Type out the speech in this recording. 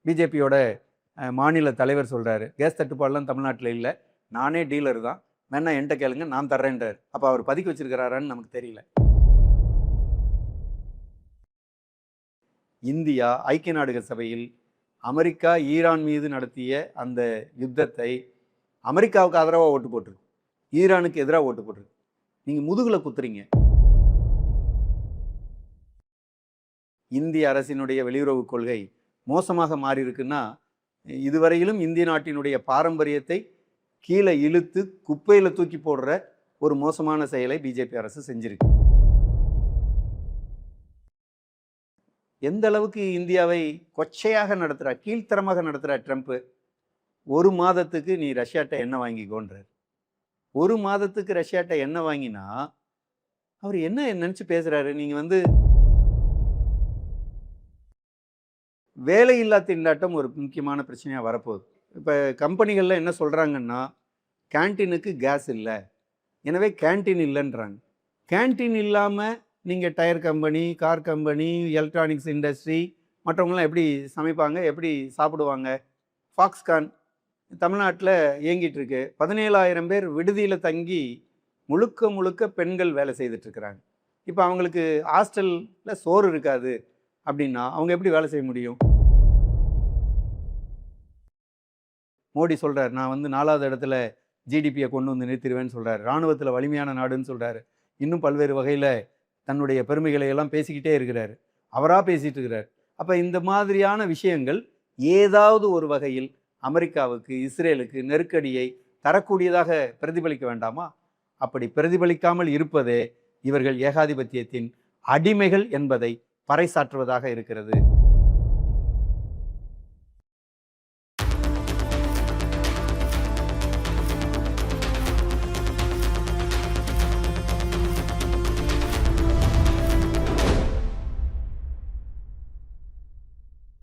பிஜேபியோட மாநில தலைவர் சொல்கிறாரு, கேஸ் தட்டுப்பாடெலாம் தமிழ்நாட்டில் இல்லை, நானே டீலர் தான், வேணா என்கிட்ட கேளுங்க, நான் தர்றேன்றார். அப்போ அவர் பதுக்கி வச்சிருக்கிறாரான்னு நமக்கு தெரியல. இந்தியா ஐக்கிய நாடுகள் சபையில் அமெரிக்கா ஈரான் மீது நடத்திய அந்த யுத்தத்தை அமெரிக்காவுக்கு ஆதரவாக ஓட்டு போட்டிருக்கு, ஈரானுக்கு எதிராக ஓட்டு போட்டிருக்கு. நீங்கள் முதுகுல குத்துறீங்க. இந்திய அரசினுடைய வெளியுறவு கொள்கை மோசமாக மாறி இருக்குன்னா, இதுவரையிலும் இந்திய நாட்டினுடைய பாரம்பரியத்தை கீழே இழுத்து குப்பையில் தூக்கி போடுற ஒரு மோசமான செயலை பிஜேபி அரசு செஞ்சிருக்கு. எந்த அளவுக்கு இந்தியாவை கொச்சையாக நடத்துகிறார், கீழ்த்தரமாக நடத்துகிறார் ட்ரம்ப்பு. ஒரு மாதத்துக்கு நீ ரஷ்யாட்ட எண்ணெய் வாங்கிக்கோன்றார். ஒரு மாதத்துக்கு ரஷ்யாட்ட எண்ணெய் வாங்கினா அவர் என்ன நினச்சி பேசுகிறாரு? நீங்கள் வேலையில்லா திண்டாட்டம் ஒரு முக்கியமான பிரச்சனையாக வரப்போகுது. இப்போ கம்பெனிகளில் என்ன சொல்கிறாங்கன்னா, கேன்டீனுக்கு கேஸ் இல்லை, எனவே கேன்டீன் இல்லைன்றாங்க. கேன்டீன் இல்லாமல் நீங்கள் tyre company, car company, electronics industry மற்றவங்களாம் எப்படி சமைப்பாங்க, எப்படி சாப்பிடுவாங்க? ஃபாக்ஸ்கான் தமிழ்நாட்டில் இயங்கிட்டு இருக்கு. 17,000 பேர் விடுதியில் தங்கி முழுக்க முழுக்க பெண்கள் வேலை செய்துட்ருக்குறாங்க. இப்போ அவங்களுக்கு ஹாஸ்டலில் சோறு இருக்காது அப்படின்னா அவங்க எப்படி வேலை செய்ய முடியும்? மோடி சொல்கிறார், நான் 4வது இடத்துல ஜிடிபியை கொண்டு வந்து நிறுத்திடுவேன்னு சொல்கிறார். இராணுவத்தில் வலிமையான நாடுன்னு சொல்கிறாரு. இன்னும் பல்வேறு வகையில் தன்னுடைய பெருமைகளை எல்லாம் பேசிக்கிட்டே இருக்கிறார். அவராக பேசிகிட்டு இருக்கிறார். அப்போ இந்த மாதிரியான விஷயங்கள் ஏதாவது ஒரு வகையில் அமெரிக்காவுக்கு, இஸ்ரேலுக்கு நெருக்கடியை தரக்கூடியதாக பிரதிபலிக்க வேண்டாமா? அப்படி பிரதிபலிக்காமல் இருப்பதே இவர்கள் ஏகாதிபத்தியத்தின் அடிமைகள் என்பதை பறைசாற்றுவதாக இருக்கிறது.